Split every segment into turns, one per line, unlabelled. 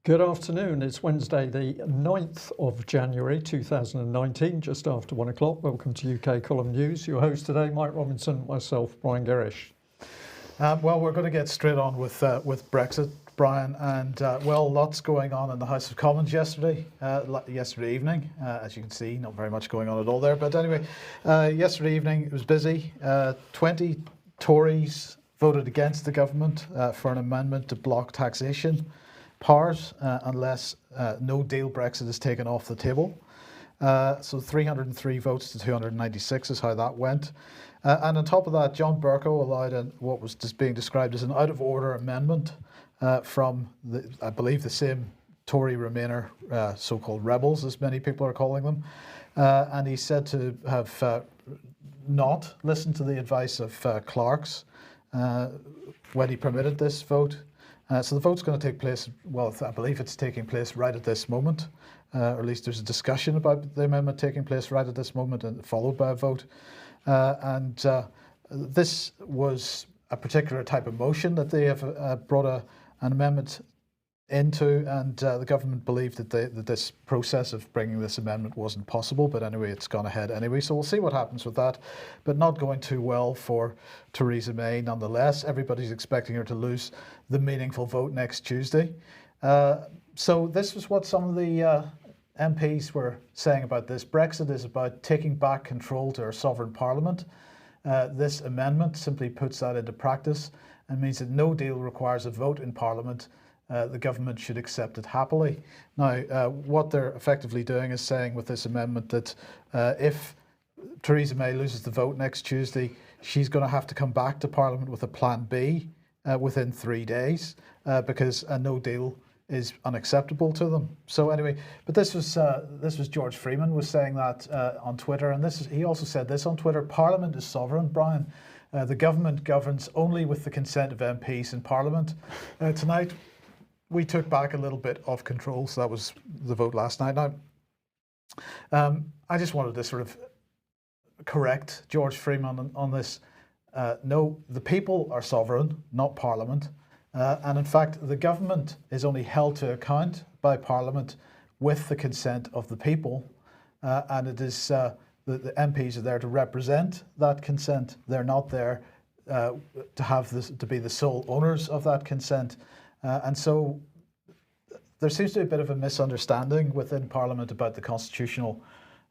Good afternoon. It's Wednesday, the 9th of January 2019, just after 1 o'clock. Welcome to UK Column News. Your host today, Mike Robinson, myself, Brian Gerrish.
Well, we're going to get straight on with Brexit, Brian, and lots going on in the House of Commons yesterday evening. As you can see, not very much going on at all there. But anyway, yesterday evening it was busy. 20 Tories voted against the government for an amendment to block taxation powers unless no deal Brexit is taken off the table. So 303 votes to 296 is how that went. And on top of that, John Bercow allowed what was just being described as an out-of-order amendment from, I believe, the same Tory Remainer, so-called rebels, as many people are calling them. And he's said to have not listened to the advice of clerks when he permitted this vote. So the vote's going to take place, well, I believe it's taking place right at this moment, or at least there's a discussion about the amendment taking place right at this moment and followed by a vote. This was a particular type of motion that they have brought an amendment into, and the government believed that this process of bringing this amendment wasn't possible, but anyway, it's gone ahead anyway, so we'll see what happens with that, but not going too well for Theresa May nonetheless. Everybody's expecting her to lose the meaningful vote next Tuesday. So this was what some of the MPs were saying about this. Brexit is about taking back control to our sovereign parliament. This amendment simply puts that into practice and means that no deal requires a vote in parliament. The government should accept it happily. Now, what they're effectively doing is saying with this amendment that if Theresa May loses the vote next Tuesday, she's going to have to come back to Parliament with a plan B within 3 days because a no deal is unacceptable to them. So anyway, but this was George Freeman was saying that on Twitter, and he also said this on Twitter: Parliament is sovereign, Brian. The government governs only with the consent of MPs in Parliament. Tonight, we took back a little bit of control, so that was the vote last night. Now, I just wanted to sort of correct George Freeman on this. No, the people are sovereign, not Parliament. And in fact, the government is only held to account by Parliament with the consent of the people. And it is the MPs are there to represent that consent. They're not there to be the sole owners of that consent. And so there seems to be a bit of a misunderstanding within Parliament about the constitutional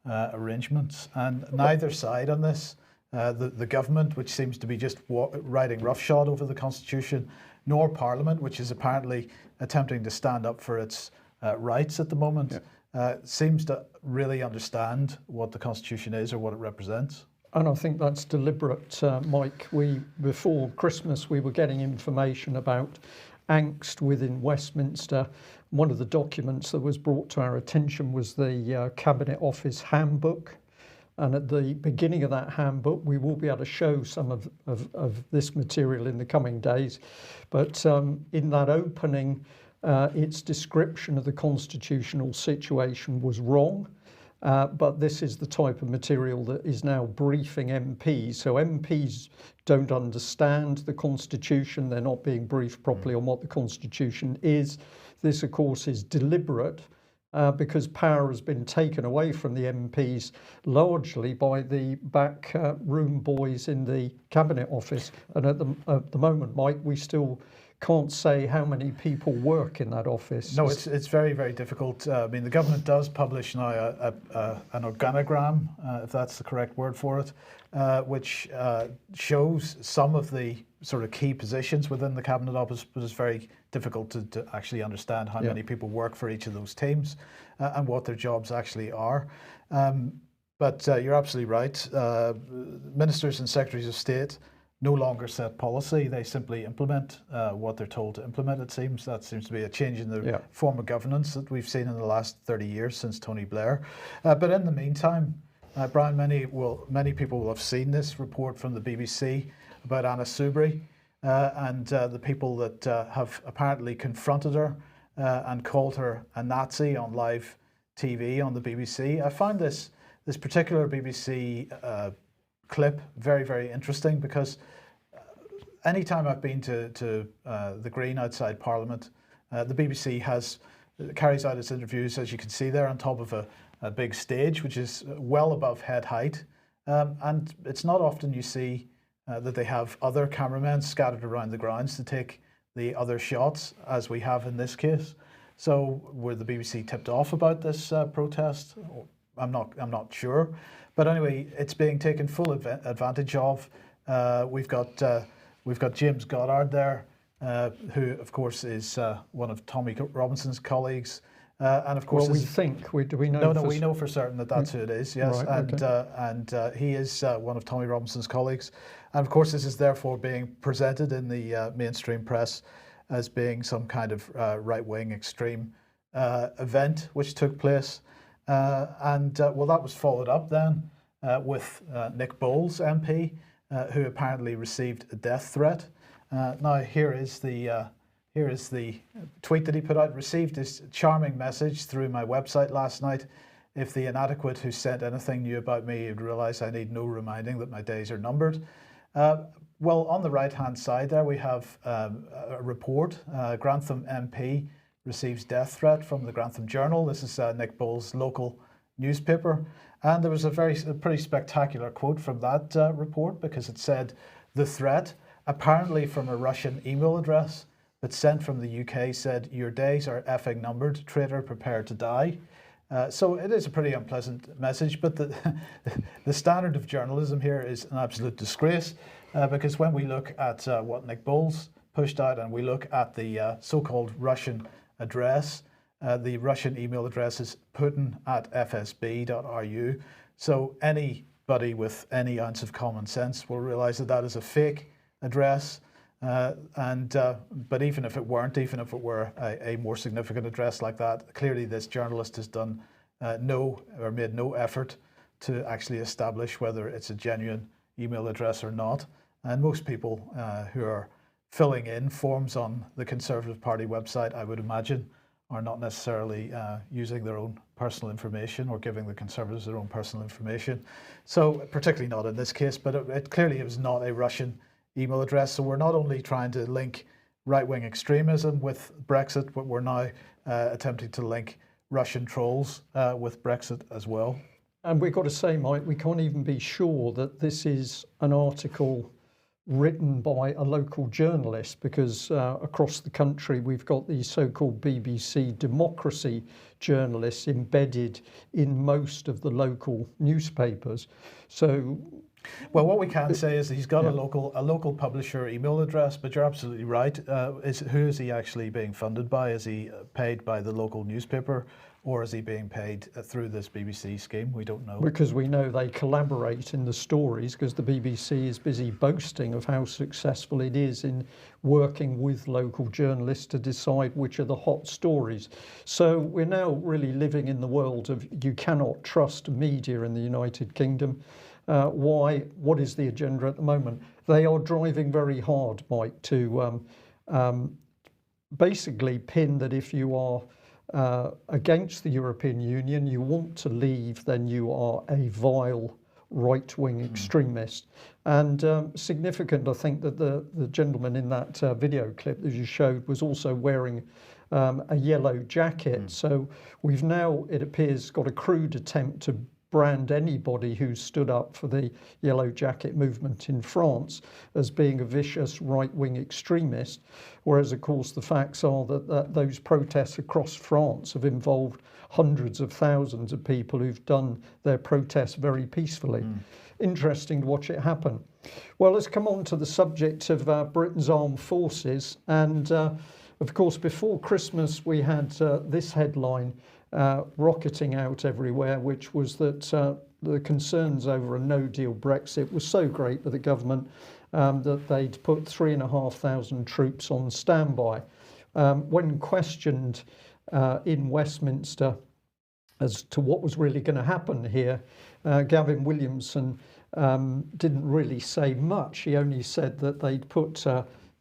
arrangements, and neither side on this, the government, which seems to be just riding roughshod over the Constitution, nor Parliament, which is apparently attempting to stand up for its rights at the moment, seems to really understand what the Constitution is or what it represents.
And I think that's deliberate, Mike. Before Christmas, we were getting information about angst within Westminster. One of the documents that was brought to our attention was the Cabinet Office handbook. And at the beginning of that handbook, we will be able to show some of this material in the coming days. But in that opening, its description of the constitutional situation was wrong. But this is the type of material that is now briefing MPs. So MPs don't understand the Constitution. They're not being briefed properly on what the Constitution is. This, of course, is deliberate because power has been taken away from the MPs largely by the back room boys in the Cabinet Office. And at the moment, Mike, we still can't say how many people work in that office.
No, it's very, very difficult. I mean, the government does publish now an organogram, if that's the correct word for it, which shows some of the sort of key positions within the Cabinet Office, but it's very difficult to actually understand how many people work for each of those teams and what their jobs actually are. But you're absolutely right. Ministers and Secretaries of State no longer set policy. They simply implement what they're told to implement, it seems. That seems to be a change in the form of governance that we've seen in the last 30 years since Tony Blair. But in the meantime, Brian, many people will have seen this report from the BBC about Anna Soubry and the people that have apparently confronted her and called her a Nazi on live TV on the BBC. I found this particular BBC clip very, very interesting because anytime I've been to the Green outside Parliament, the BBC has carries out its interviews, as you can see there, on top of a big stage, which is well above head height. And it's not often you see that they have other cameramen scattered around the grounds to take the other shots, as we have in this case. So were the BBC tipped off about this protest? I'm not sure. But anyway, it's being taken full advantage of. We've got James Goddard there, who of course is one of Tommy Robinson's colleagues. And of course,
well, do we know?
No, we know for certain that that's who it is. Yes,
right,
and he is one of Tommy Robinson's colleagues, and of course, this is therefore being presented in the mainstream press as being some kind of right-wing extreme event which took place, and well, that was followed up then with Nick Bowles MP, who apparently received a death threat. Now here is the tweet that he put out. Received this charming message through my website last night. If the inadequate who sent anything new about me would realise I need no reminding that my days are numbered. Well, on the right-hand side there we have a report. Grantham MP receives death threat from the Grantham Journal. This is Nick Bowles' local newspaper. And there was a pretty spectacular quote from that report, because it said, the threat, apparently from a Russian email address, but sent from the UK, said, your days are effing numbered, traitor, prepare to die. So it is a pretty unpleasant message, but the standard of journalism here is an absolute disgrace, because when we look at what Nick Bowles pushed out and we look at the so-called Russian address, the Russian email address is putin@fsb.ru. So anybody with any ounce of common sense will realise that that is a fake address. But even if it weren't, even if it were a more significant address like that, clearly this journalist has done made no effort to actually establish whether it's a genuine email address or not. And most people who are filling in forms on the Conservative Party website, I would imagine, are not necessarily using their own personal information or giving the Conservatives their own personal information. So particularly not in this case, but it clearly was not a Russian email address. So we're not only trying to link right-wing extremism with Brexit, but we're now attempting to link Russian trolls with Brexit as well.
And we've got to say, Mike, we can't even be sure that this is an article written by a local journalist, because across the country we've got these so-called BBC democracy journalists embedded in most of the local newspapers. So,
well, what we can say is he's got a local publisher email address, but you're absolutely right. Who is he actually being funded by? Is he paid by the local newspaper, or is he being paid through this BBC scheme? We don't know. Because
we know they collaborate in the stories, because the BBC is busy boasting of how successful it is in working with local journalists to decide which are the hot stories. So we're now really living in the world of you cannot trust media in the United Kingdom. Why? What is the agenda at the moment? They are driving very hard, Mike, to basically pin that if you are against the European Union, you want to leave, then you are a vile right-wing extremist. And significant, I think, that the gentleman in that video clip that you showed was also wearing a yellow jacket. So we've now, it appears, got a crude attempt to brand anybody who stood up for the yellow jacket movement in France as being a vicious right-wing extremist, whereas of course the facts are that those protests across France have involved hundreds of thousands of people who've done their protests very peacefully. Interesting to watch it happen. Well, let's come on to the subject of Britain's armed forces, and of course before Christmas we had this headline rocketing out everywhere, which was that the concerns over a no-deal Brexit was so great with the government that they'd put 3,500 troops on standby. When questioned in Westminster as to what was really going to happen here, Gavin Williamson didn't really say much. He only said that they'd put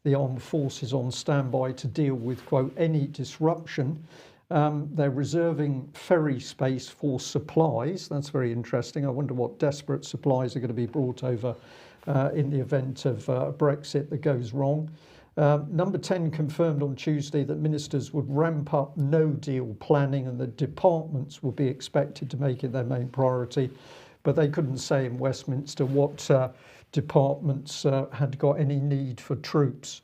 the armed forces on standby to deal with, quote, any disruption. They're reserving ferry space for supplies. That's very interesting. I wonder what desperate supplies are going to be brought over in the event of Brexit that goes wrong. Number 10 confirmed on Tuesday that ministers would ramp up no-deal planning and that departments would be expected to make it their main priority, but they couldn't say in Westminster what departments had got any need for troops.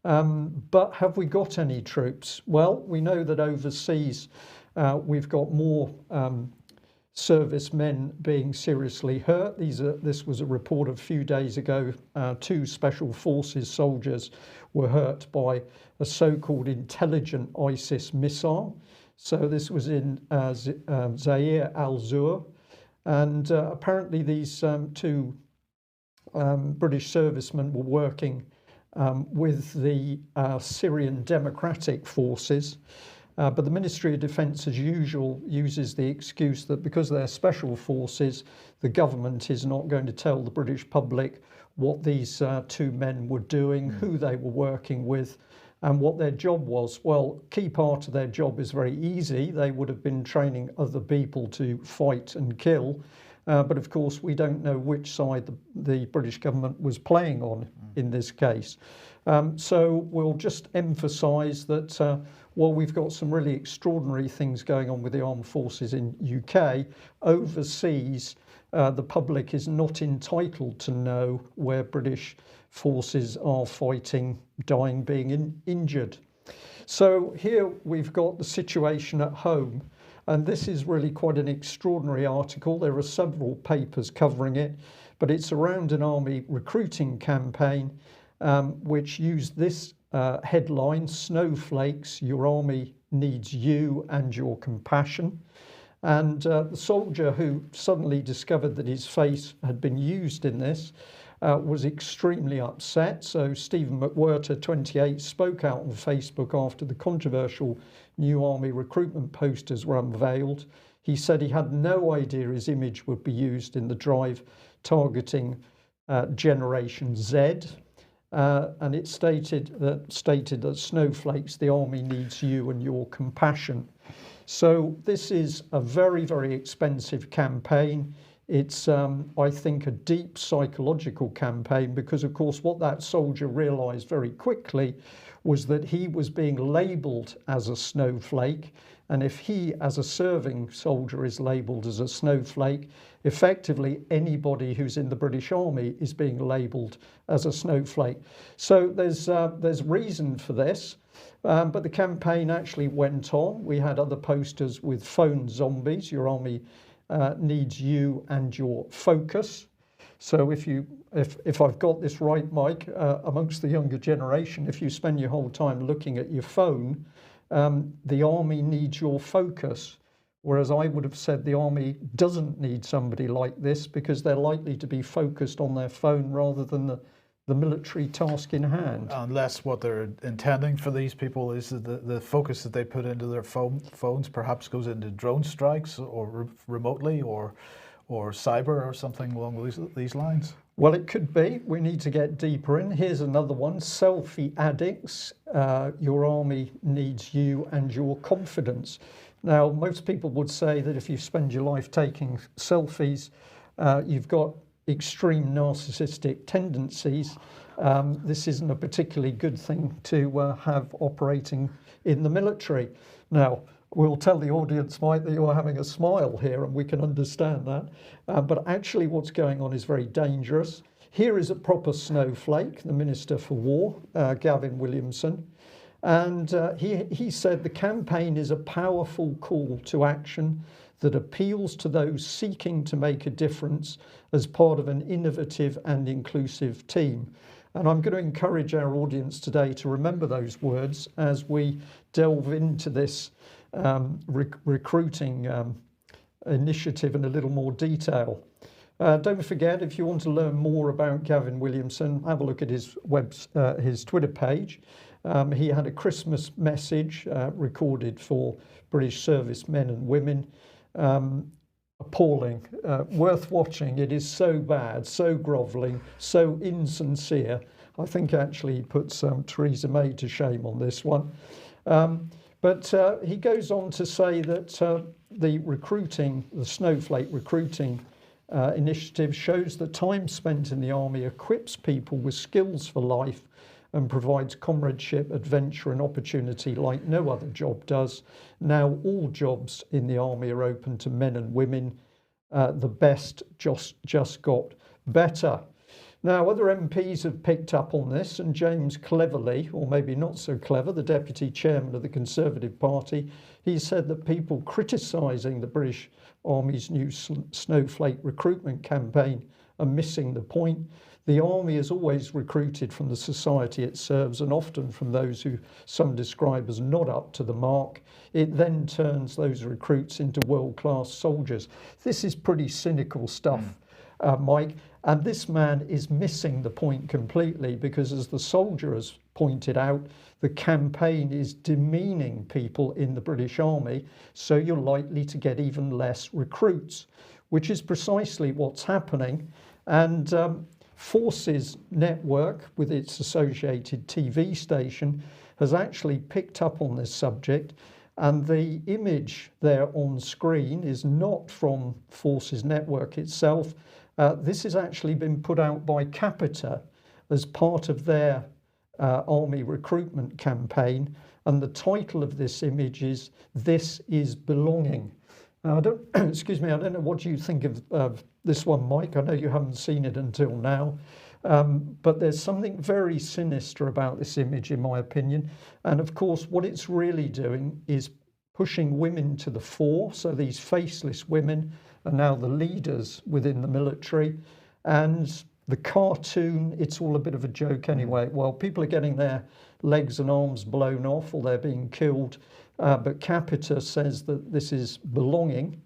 But have we got any troops? Well, we know that overseas we've got more servicemen being seriously hurt. This was a report a few days ago. 2 special forces soldiers were hurt by a so-called intelligent ISIS missile. So this was in Zaire al-Zur, and apparently these 2 British servicemen were working with the Syrian Democratic Forces. But the Ministry of Defence, as usual, uses the excuse that because they're special forces, the government is not going to tell the British public what these 2 men were doing, who they were working with, and what their job was. Well, key part of their job is very easy. They would have been training other people to fight and kill. But of course, we don't know which side the British government was playing on in this case. So we'll just emphasise that while we've got some really extraordinary things going on with the armed forces in UK, overseas the public is not entitled to know where British forces are fighting, dying, being injured. So here we've got the situation at home, and this is really quite an extraordinary article. There are several papers covering it, but it's around an army recruiting campaign which used this headline: "Snowflakes, your army needs you and your compassion." And the soldier who suddenly discovered that his face had been used in this was extremely upset. So Stephen McWhirter, 28, spoke out on Facebook after the controversial new army recruitment posters were unveiled. He said he had no idea his image would be used in the drive targeting Generation Z. And it stated that snowflakes, the army needs you and your compassion. So this is a very, very expensive campaign. It's, I think, a deep psychological campaign because, of course, what that soldier realised very quickly was that he was being labelled as a snowflake. And if he, as a serving soldier, is labelled as a snowflake, effectively anybody who's in the British Army is being labelled as a snowflake. So there's reason for this. But the campaign actually went on. We had other posters with phone zombies. Your army needs you and your focus. So if I've got this right, Mike, amongst the younger generation, if you spend your whole time looking at your phone, the army needs your focus. Whereas I would have said the army doesn't need somebody like this because they're likely to be focused on their phone rather than the military task in hand.
Unless what they're intending for these people is the focus that they put into their phones perhaps goes into drone strikes or remotely or cyber or something along these lines.
Well, it could be. We need to get deeper in. Here's another one: selfie addicts. Your army needs you and your confidence. Now, most people would say that if you spend your life taking selfies, you've got extreme narcissistic tendencies. This isn't a particularly good thing to have operating in the military. Now, we'll tell the audience, Mike, that you're having a smile here, and we can understand that. But actually what's going on is very dangerous. Here is a proper snowflake, the Minister for War, Gavin Williamson. And he said the campaign is a powerful call to action that appeals to those seeking to make a difference as part of an innovative and inclusive team. And I'm going to encourage our audience today to remember those words as we delve into this recruiting initiative in a little more detail. Don't forget, if you want to learn more about Gavin Williamson, have a look at his Twitter page. He had a Christmas message recorded for British servicemen and women. Appalling, worth watching. It is so bad, so grovelling, so insincere. I think actually he puts Theresa May to shame on this one. But he goes on to say that the snowflake recruiting initiative shows that time spent in the army equips people with skills for life and provides comradeship, adventure and opportunity like no other job does. Now all jobs in the army are open to men and women. The best just got better. Now, other MPs have picked up on this, and James cleverly, or maybe not so clever, the deputy chairman of the Conservative Party, he said that people criticising the British Army's new snowflake recruitment campaign are missing the point. The Army has always recruited from the society it serves, and often from those who some describe as not up to the mark. It then turns those recruits into world-class soldiers. This is pretty cynical stuff, Mike. And this man is missing the point completely, because as the soldier has pointed out, the campaign is demeaning people in the British Army, so you're likely to get even less recruits, which is precisely what's happening. And Forces Network, with its associated TV station, has actually picked up on this subject. And the image there on screen is not from Forces Network itself. This has actually been put out by Capita as part of their army recruitment campaign, and the title of this image is "This is Belonging." Now, I don't, excuse me, I don't know what you think of this one, Mike. I know you haven't seen it until now, but there's something very sinister about this image, in my opinion. And of course, what it's really doing is pushing women to the fore. So these faceless women are now the leaders within the military. And the cartoon, it's all a bit of a joke anyway. Well, people are getting their legs and arms blown off, or they're being killed. But Capita says that this is belonging.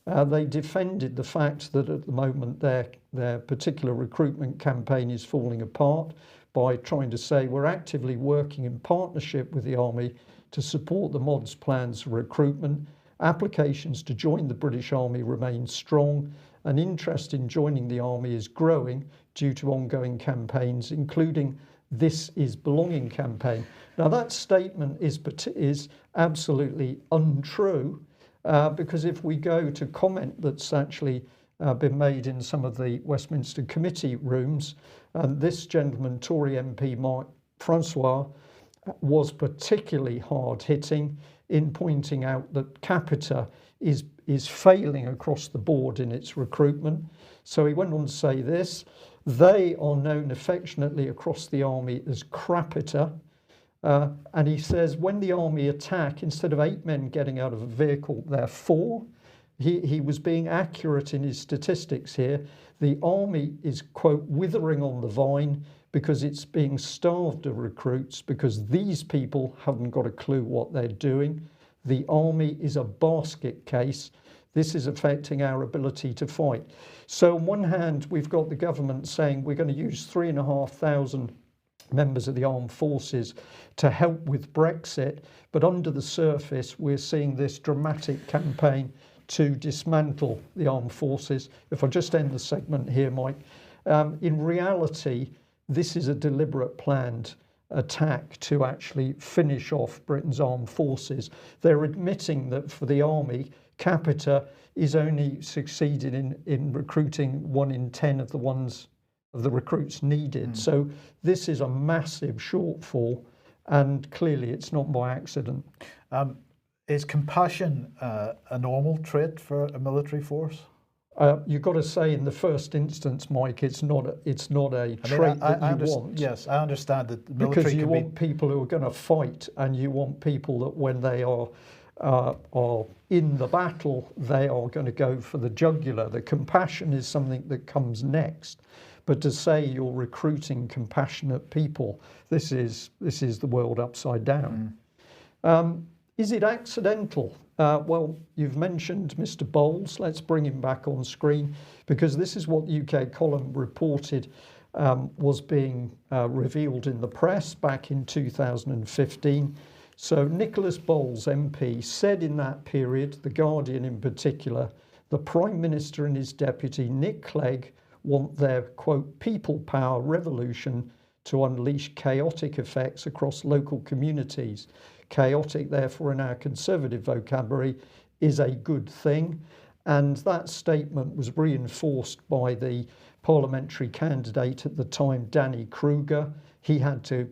They defended the fact that at the moment their particular recruitment campaign is falling apart by trying to say we're actively working in partnership with the Army to support the MOD's plans for recruitment. Applications to join the British Army remain strong, and interest in joining the Army is growing due to ongoing campaigns, including This Is Belonging campaign. Now that statement is absolutely untrue, because if we go to comment that's actually been made in some of the Westminster committee rooms, this gentleman, Tory MP Mark Francois, was particularly hard-hitting in pointing out that Capita is failing across the board in its recruitment. So he went on to say this: they are known affectionately across the Army as Crapita. And he says when the Army attack, instead of 8 men getting out of a vehicle, there are 4. He was being accurate in his statistics here. The Army is, quote, withering on the vine because it's being starved of recruits, because these people haven't got a clue what they're doing. The Army is a basket case. This is affecting our ability to fight. So on one hand, we've got the government saying we're going to use 3,500 members of the armed forces to help with Brexit, but under the surface we're seeing this dramatic campaign to dismantle the armed forces. If I just end the segment here, Mike, in reality this is a deliberate planned attack to actually finish off Britain's armed forces. They're admitting that for the Army, Capita is only succeeded in recruiting 1 in 10 of the recruits needed. So this is a massive shortfall, and clearly it's not by accident.
Is compassion a normal trait for a military force?
You've got to say in the first instance, Mike, it's not a trait that you want.
Yes, I understand that the military
because you want people who are going to fight, and you want people that when they are in the battle, they are going to go for the jugular. The compassion is something that comes next. But to say you're recruiting compassionate people, this is the world upside down. Is it accidental? Well, you've mentioned Mr. Bowles. Let's bring him back on screen, because this is what the UK column reported was being revealed in the press back in 2015. So Nicholas Bowles MP said in that period, The Guardian in particular, the Prime Minister and his deputy Nick Clegg want their, quote, people power revolution to unleash chaotic effects across local communities. Chaotic, therefore, in our Conservative vocabulary, is a good thing. And that statement was reinforced by the parliamentary candidate at the time, Danny Kruger. He had to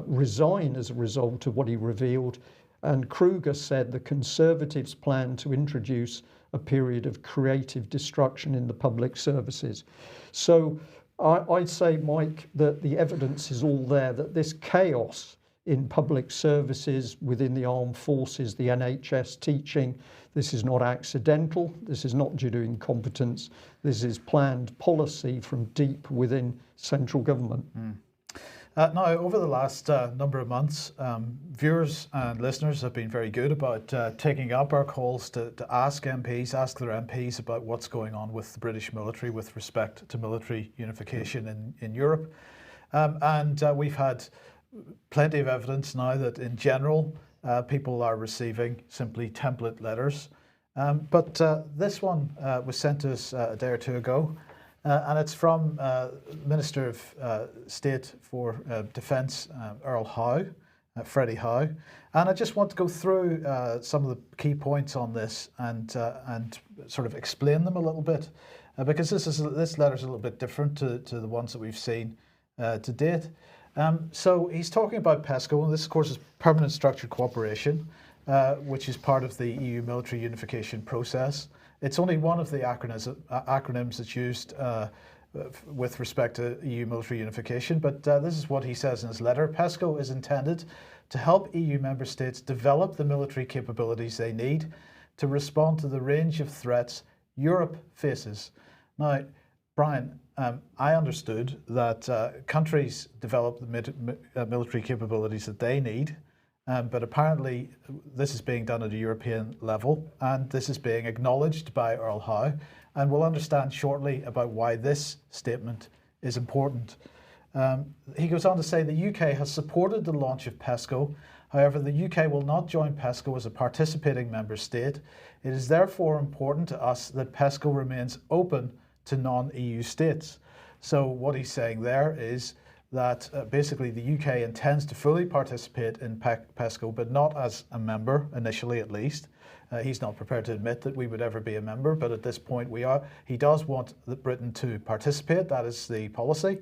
resign as a result of what he revealed. And Kruger said the Conservatives plan to introduce a period of creative destruction in the public services. So I'd say, Mike, that the evidence is all there, that this chaos in public services, within the armed forces, the NHS, teaching, this is not accidental, this is not due to incompetence, this is planned policy from deep within central government.
Now, over the last number of months, viewers and listeners have been very good about taking up our calls to ask MPs, ask their MPs about what's going on with the British military with respect to military unification in Europe. And we've had plenty of evidence now that in general, people are receiving simply template letters. But this one was sent to us a day or two ago. And it's from Minister of State for Defence, Earl Howe, Freddie Howe. And I just want to go through some of the key points on this and sort of explain them a little bit, because this letter is a little bit different to the ones that we've seen to date. So he's talking about PESCO, and this, of course, is Permanent Structured Cooperation, which is part of the EU military unification process. It's only one of the acronyms that's used with respect to EU military unification, but this is what he says in his letter. PESCO is intended to help EU member states develop the military capabilities they need to respond to the range of threats Europe faces. Now, Brian, I understood that countries develop the military capabilities that they need, but apparently this is being done at a European level, and this is being acknowledged by Earl Howe, and we'll understand shortly about why this statement is important. He goes on to say the UK has supported the launch of PESCO. However, the UK will not join PESCO as a participating member state. It is therefore important to us that PESCO remains open to non-EU states. So what he's saying there is that basically the UK intends to fully participate in PESCO, but not as a member, initially at least. He's not prepared to admit that we would ever be a member, but at this point we are. He does want Britain to participate, that is the policy.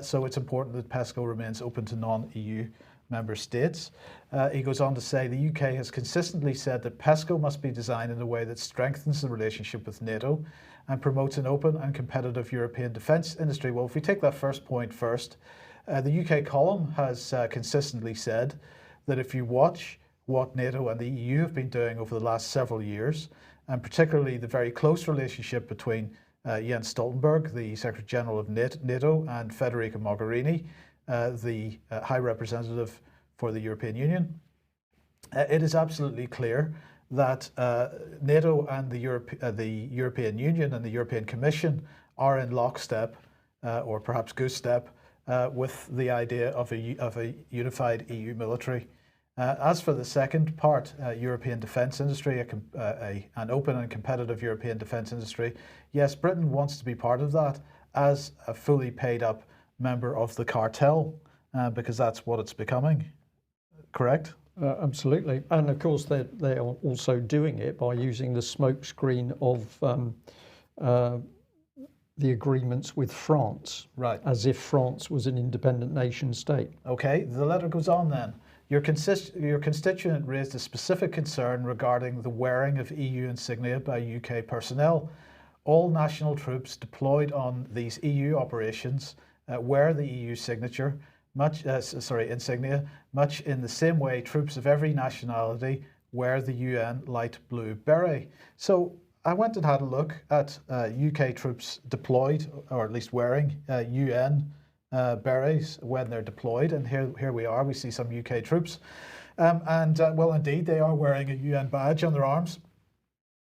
So it's important that PESCO remains open to non-EU member states. He goes on to say the UK has consistently said that PESCO must be designed in a way that strengthens the relationship with NATO and promotes an open and competitive European defence industry. Well, if we take that first point first, the UK column has consistently said that if you watch what NATO and the EU have been doing over the last several years, and particularly the very close relationship between Jens Stoltenberg, the Secretary General of NATO, and Federica Mogherini, the High Representative for the European Union, it is absolutely clear that NATO and the European Union and the European Commission are in lockstep, or perhaps goose step, with the idea of a unified EU military. As for the second part, European defence industry, an open and competitive European defence industry, yes, Britain wants to be part of that as a fully paid up member of the cartel, because that's what it's becoming, correct?
Absolutely. And of course they are also doing it by using the smokescreen of the agreements with France,
right,
as if France was an independent nation state.
Okay, the letter goes on then. Your constituent raised a specific concern regarding the wearing of EU insignia by UK personnel. All national troops deployed on these EU operations wear the EU signature, insignia, much in the same way troops of every nationality wear the UN light blue beret. So I went and had a look at UK troops deployed, or at least wearing UN berets when they're deployed, and here we are. We see some UK troops, well, indeed, they are wearing a UN badge on their arms.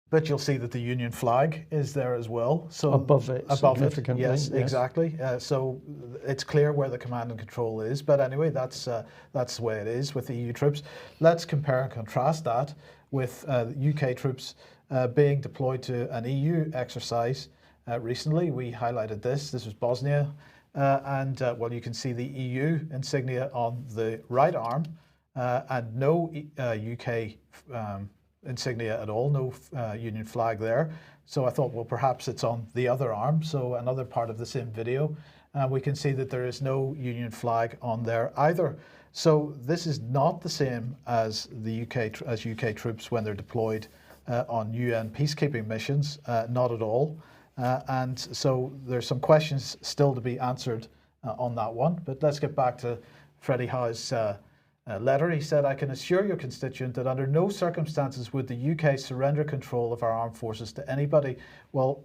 But you'll see that the Union flag is there as well. So
above it, significantly.
Yes, exactly. So it's clear where the command and control is. But anyway, that's the way it is with the EU troops. Let's compare and contrast that with UK troops being deployed to an EU exercise recently. We highlighted this. This was Bosnia. Well, you can see the EU insignia on the right arm and no UK insignia at all, no Union flag there. So I thought, well, perhaps it's on the other arm. So another part of the same video. And we can see that there is no Union flag on there either. So this is not the same as the UK troops when they're deployed on UN peacekeeping missions, not at all. And so there's some questions still to be answered on that one. But let's get back to Freddie Howe's letter. He said, "I can assure your constituent that under no circumstances would the UK surrender control of our armed forces to anybody." Well,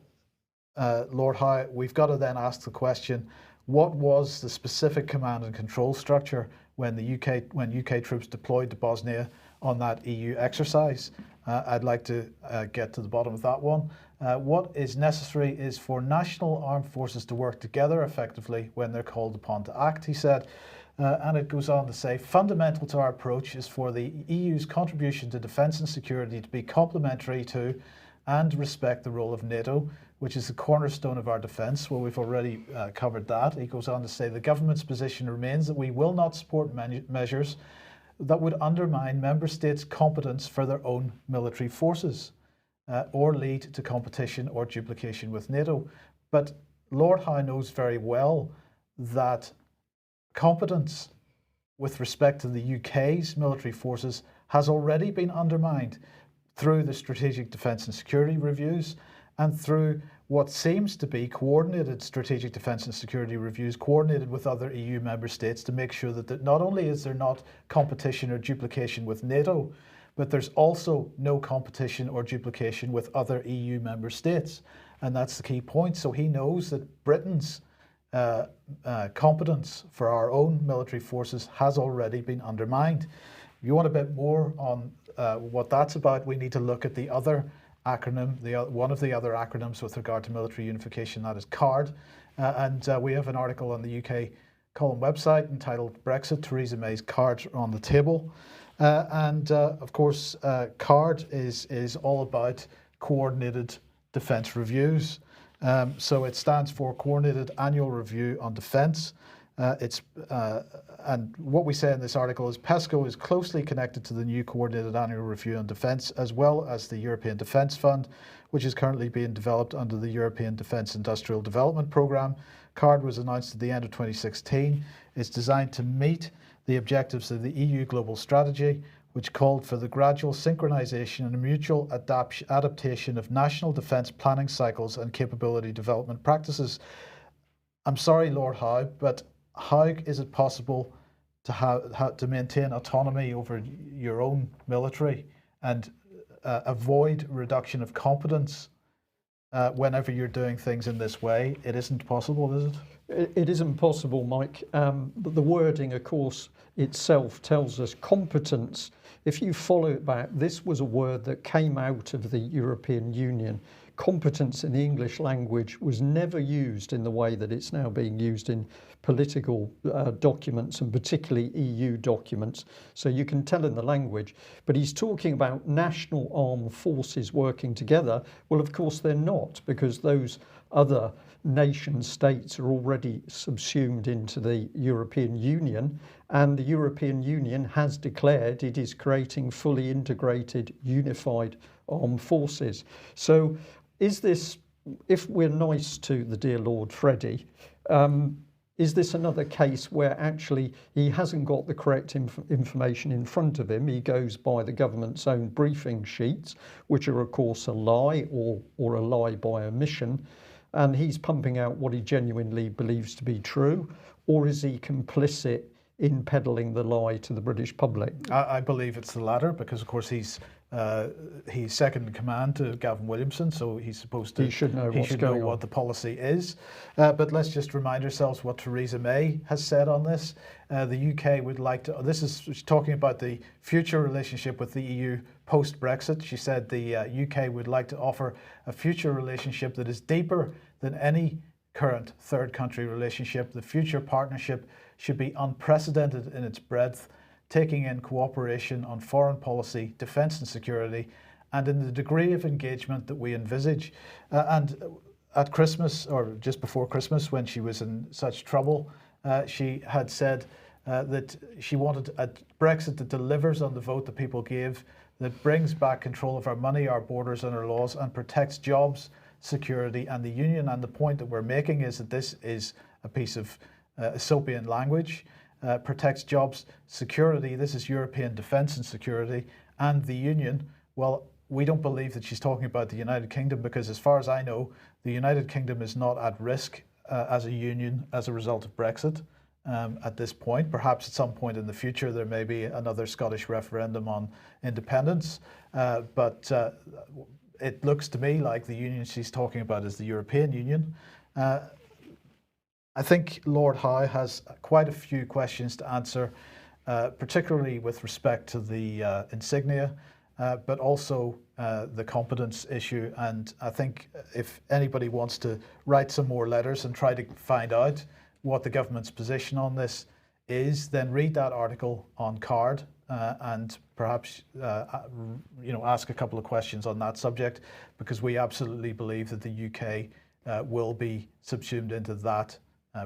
Lord Howe, we've got to then ask the question, what was the specific command and control structure when UK troops deployed to Bosnia on that EU exercise? I'd like to get to the bottom of that one. What is necessary is for national armed forces to work together effectively when they're called upon to act, he said. And it goes on to say, fundamental to our approach is for the EU's contribution to defence and security to be complementary to and respect the role of NATO, which is the cornerstone of our defence. Well, we've already covered that. He goes on to say, the government's position remains that we will not support measures that would undermine member states' competence for their own military forces or lead to competition or duplication with NATO. But Lord Howe knows very well that competence with respect to the UK's military forces has already been undermined through the Strategic Defence and Security Reviews and through what seems to be coordinated strategic defence and security reviews coordinated with other EU member states to make sure that not only is there not competition or duplication with NATO, but there's also no competition or duplication with other EU member states. And that's the key point. So he knows that Britain's competence for our own military forces has already been undermined. If you want a bit more on what that's about, we need to look at the other acronym, one of the other acronyms with regard to military unification, that is CARD. We have an article on the UK column website entitled Brexit, Theresa May's Cards on the Table. Of course, CARD is all about coordinated defence reviews. So it stands for Coordinated Annual Review on Defence. And what we say in this article is PESCO is closely connected to the new Coordinated Annual Review on Defence, as well as the European Defence Fund, which is currently being developed under the European Defence Industrial Development Programme. CARD was announced at the end of 2016. It's designed to meet the objectives of the EU Global Strategy, which called for the gradual synchronisation and mutual adaptation of national defence planning cycles and capability development practices. I'm sorry, Lord Howe, but how is it possible to maintain autonomy over your own military and avoid reduction of competence whenever you're doing things in this way? It isn't possible, is it?
It isn't possible, Mike. But the wording, of course, itself tells us competence. If you follow it back, this was a word that came out of the European Union. Competence in the English language was never used in the way that it's now being used in political documents, and particularly EU documents. So you can tell in the language. But he's talking about national armed forces working together. Well, of course they're not, because those other nation states are already subsumed into the European Union, and the European Union has declared it is creating fully integrated, unified armed forces. So is this, if we're nice to the dear Lord Freddie, is this another case where actually he hasn't got the correct information in front of him? He goes by the government's own briefing sheets, which are of course a lie or a lie by omission, and he's pumping out what he genuinely believes to be true? Or is he complicit in peddling the lie to the British public?
I believe it's the latter, because of course he's second in command to Gavin Williamson, so he's supposed to.
He should know
what the policy is. But let's just remind ourselves what Theresa May has said on this. The UK would like to. This is talking about the future relationship with the EU post Brexit. She said the UK would like to offer a future relationship that is deeper than any current third country relationship. The future partnership should be unprecedented in its breadth, taking in cooperation on foreign policy, defence and security, and in the degree of engagement that we envisage. And at Christmas, or just before Christmas, when she was in such trouble, she had said that she wanted a Brexit that delivers on the vote that people gave, that brings back control of our money, our borders and our laws, and protects jobs, security and the union. And the point that we're making is that this is a piece of Aesopian language. Protects jobs, security, this is European defence and security, and the Union. Well, we don't believe that she's talking about the United Kingdom, because as far as I know, the United Kingdom is not at risk as a union as a result of Brexit at this point. Perhaps at some point in the future there may be another Scottish referendum on independence, but it looks to me like the union she's talking about is the European Union. I think Lord Howe has quite a few questions to answer, particularly with respect to the insignia, but also the competence issue. And I think if anybody wants to write some more letters and try to find out what the government's position on this is, then read that article on Card and perhaps ask a couple of questions on that subject, because we absolutely believe that the UK will be subsumed into that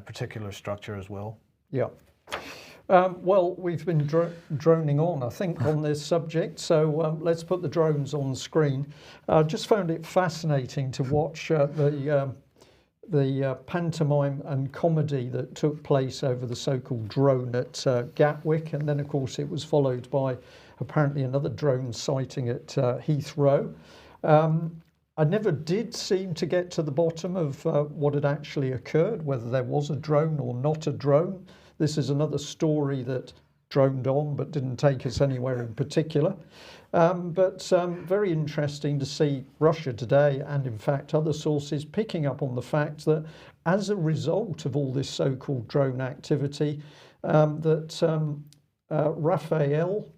particular structure as well.
Yeah. Well, we've been droning on, I think, on this subject, so let's put the drones on the screen. Just found it fascinating to watch the pantomime and comedy that took place over the so-called drone at Gatwick, and then, of course, it was followed by apparently another drone sighting at Heathrow. I never did seem to get to the bottom of what had actually occurred, whether there was a drone or not a drone. This is another story that droned on but didn't take us anywhere in particular. But very interesting to see Russia Today and in fact other sources picking up on the fact that as a result of all this so-called drone activity, that Rafael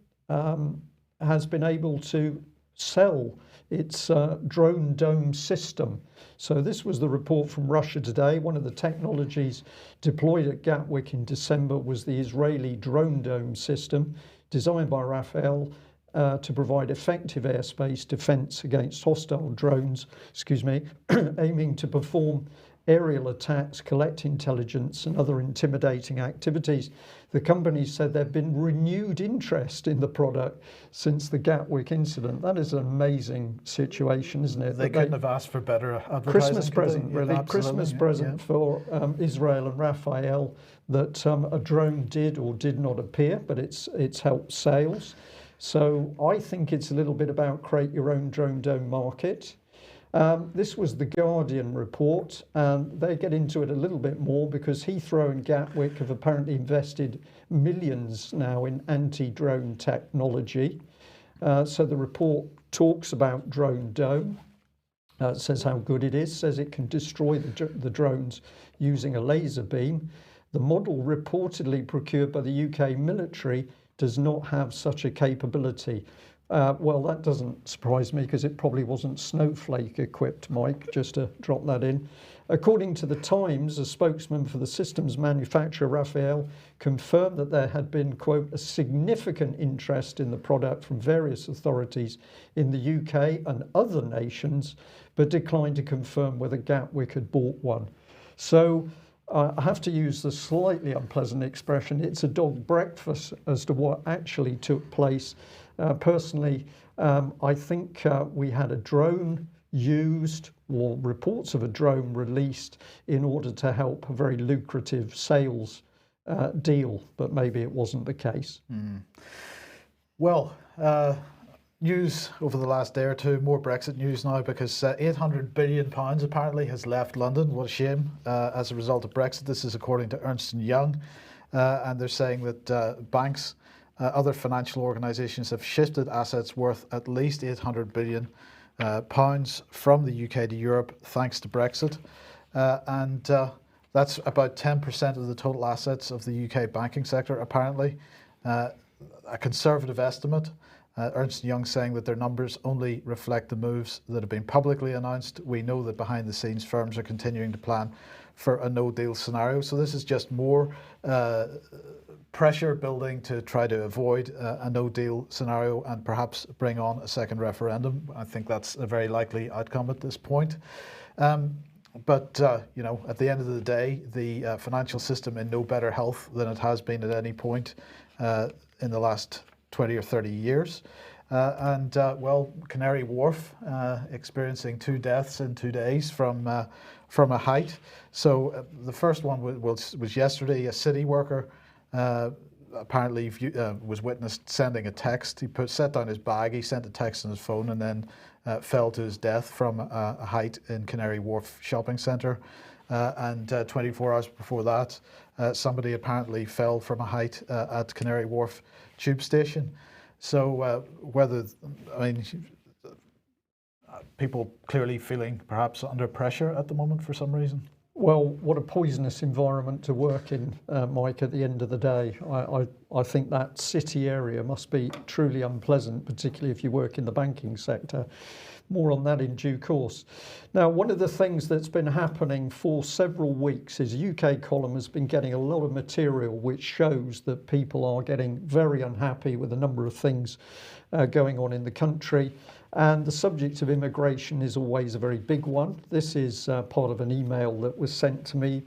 has been able to sell its drone dome system. So this was the report from Russia Today. One of the technologies deployed at Gatwick in December was the Israeli drone dome system, designed by Rafael to provide effective airspace defense against hostile drones, aiming to perform aerial attacks, collect intelligence and other intimidating activities. The company said there'd been renewed interest in the product since the Gatwick incident. That is an amazing situation, isn't it?
They couldn't have asked for better advertising.
Christmas present, really.
Absolutely.
Christmas present for Israel and Rafael, that a drone did or did not appear, but it's helped sales. So I think it's a little bit about create your own drone dome market. This was the Guardian report, and they get into it a little bit more because Heathrow and Gatwick have apparently invested millions now in anti-drone technology. So the report talks about drone dome, says how good it is, says it can destroy the drones using a laser beam. The model reportedly procured by the UK military does not have such a capability. Well, that doesn't surprise me because it probably wasn't snowflake equipped, Mike, just to drop that in. According to the Times, a spokesman for the systems manufacturer, Rafael, confirmed that there had been, quote, a significant interest in the product from various authorities in the UK and other nations, but declined to confirm whether Gatwick had bought one. So I have to use the slightly unpleasant expression, it's a dog breakfast as to what actually took place. Personally, I think we had a drone used, or reports of a drone released in order to help a very lucrative sales deal, but maybe it wasn't the case.
Well, news over the last day or two, more Brexit news now, because £800 billion apparently has left London. What a shame, as a result of Brexit. This is according to Ernst & Young, and they're saying that banks, other financial organisations have shifted assets worth at least £800 billion from the UK to Europe thanks to Brexit, and that's about 10% of the total assets of the UK banking sector apparently. A conservative estimate. Ernst & Young saying that their numbers only reflect the moves that have been publicly announced. We know that behind the scenes firms are continuing to plan for a no-deal scenario. So this is just more pressure building to try to avoid a no-deal scenario and perhaps bring on a second referendum. I think that's a very likely outcome at this point. But at the end of the day, the financial system in no better health than it has been at any point in the last 20 or 30 years. Well, Canary Wharf experiencing 2 deaths in 2 days from a height. So the first one was yesterday. A city worker apparently was witnessed sending a text. He set down his bag, he sent a text on his phone, and then fell to his death from a height in Canary Wharf shopping centre. And 24 hours before that, somebody apparently fell from a height at Canary Wharf tube station. So people clearly feeling perhaps under pressure at the moment for some reason.
Well, what a poisonous environment to work in, Mike, at the end of the day. I think that city area must be truly unpleasant, particularly if you work in the banking sector. More on that in due course. Now, one of the things that's been happening for several weeks is UK Column has been getting a lot of material which shows that people are getting very unhappy with a number of things going on in the country. And the subject of immigration is always a very big one. This is part of an email that was sent to me.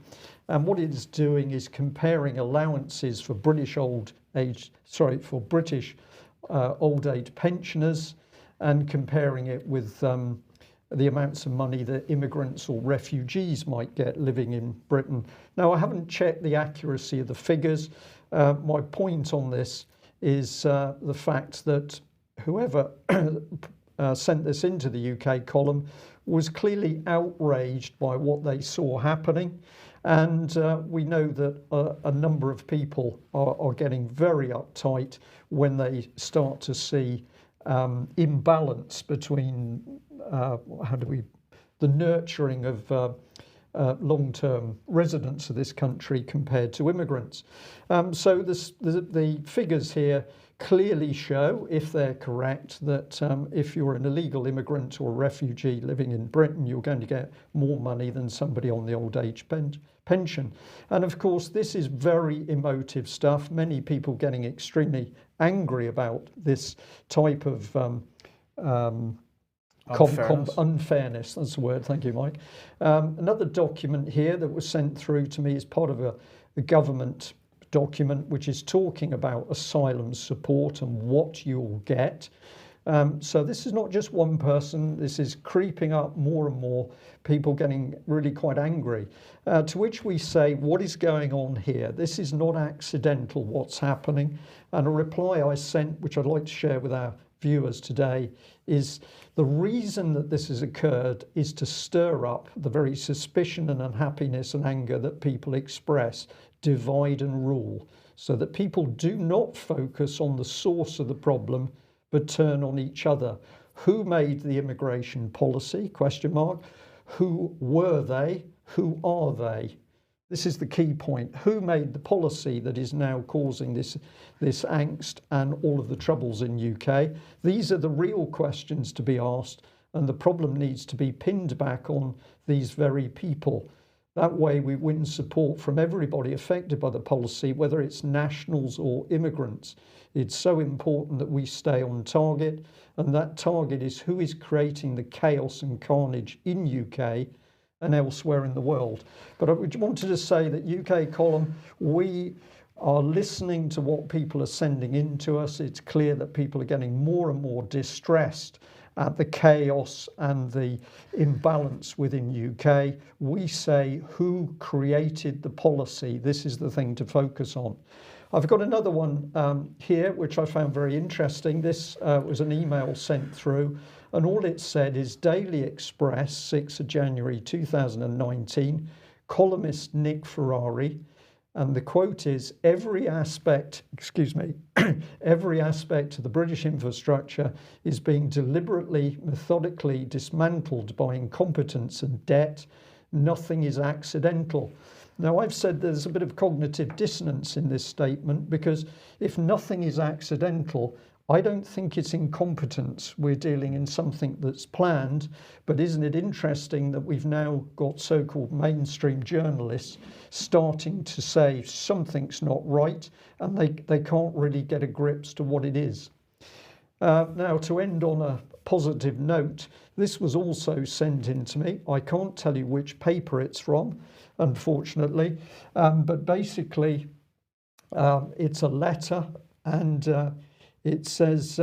And what it is doing is comparing allowances for British old age pensioners and comparing it with the amounts of money that immigrants or refugees might get living in Britain. Now, I haven't checked the accuracy of the figures. My point on this is the fact that whoever sent this into the UK Column was clearly outraged by what they saw happening. And we know that a number of people are getting very uptight when they start to see imbalance between the nurturing of long-term residents of this country compared to immigrants. So the figures here clearly show, if they're correct, that if you're an illegal immigrant or refugee living in Britain, you're going to get more money than somebody on the old age pension. And of course, this is very emotive stuff. Many people getting extremely angry about this type of unfairness. That's the word. Thank you, Mike. Another document here that was sent through to me is part of a government document which is talking about asylum support and what you'll get. So this is not just one person, this is creeping up more and more, people getting really quite angry. To which we say, what is going on here? This is not accidental what's happening. And a reply I sent, which I'd like to share with our viewers today, is the reason that this has occurred is to stir up the very suspicion and unhappiness and anger that people express, divide and rule, so that people do not focus on the source of the problem, but turn on each other. Who made the immigration policy? ? Who were they? Who are they? This is the key point. Who made the policy that is now causing this angst and all of the troubles in UK? These are the real questions to be asked, and the problem needs to be pinned back on these very people. That way we win support from everybody affected by the policy, whether it's nationals or immigrants. It's so important that we stay on target, and that target is who is creating the chaos and carnage in UK and elsewhere in the world. But I wanted to say that UK Column, we are listening to what people are sending in to us. It's clear that people are getting more and more distressed at the chaos and the imbalance within UK. We say, who created the policy? This is the thing to focus on. I've got another one here, which I found very interesting. This was an email sent through, and all it said is Daily Express, 6th of January 2019, columnist Nick Ferrari, and the quote is, every aspect of the British infrastructure is being deliberately, methodically dismantled by incompetence and debt. Nothing is accidental. Now, I've said there's a bit of cognitive dissonance in this statement, because if nothing is accidental, I don't think it's incompetence. We're dealing in something that's planned, but isn't it interesting that we've now got so-called mainstream journalists starting to say something's not right, and they can't really get a grip to what it is. Now, to end on a positive note, this was also sent in to me. I can't tell you which paper it's from, unfortunately, but basically it's a letter, and it says,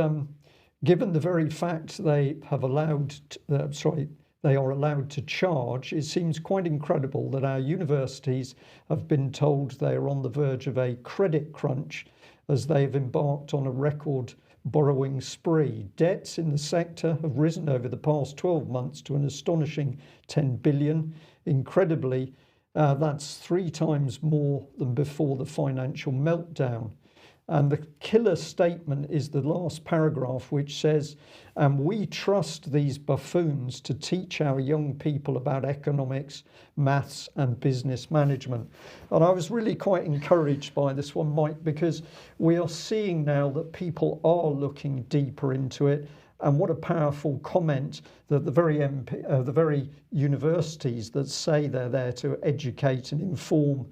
given the very fact they have they are allowed to charge, it seems quite incredible that our universities have been told they are on the verge of a credit crunch as they have embarked on a record borrowing spree. Debts in the sector have risen over the past 12 months to an astonishing 10 billion. Incredibly, that's 3 times more than before the financial meltdown. And the killer statement is the last paragraph, which says, and we trust these buffoons to teach our young people about economics, maths and business management. And I was really quite encouraged by this one, Mike, because we are seeing now that people are looking deeper into it. And what a powerful comment that the very universities that say they're there to educate and inform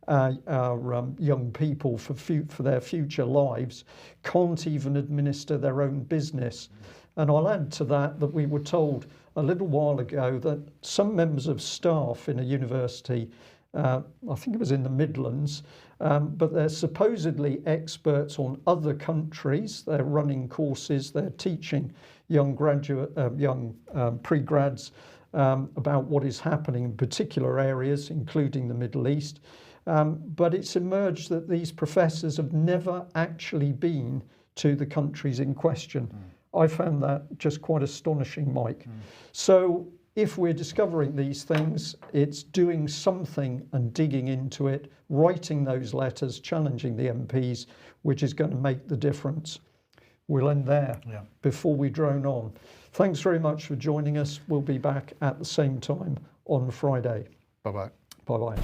our young people for their future lives can't even administer their own business. And I'll add to that we were told a little while ago that some members of staff in a university, I think it was in the Midlands, but they're supposedly experts on other countries. They're running courses, they're teaching young pre-grads about what is happening in particular areas, including the Middle East. But it's emerged that these professors have never actually been to the countries in question. I found that just quite astonishing, Mike. So if we're discovering these things, it's doing something and digging into it, writing those letters, challenging the MPs, which is going to make the difference. We'll end there before we drone on. Thanks very much for joining us. We'll be back at the same time on Friday.
Bye-bye.
Bye-bye.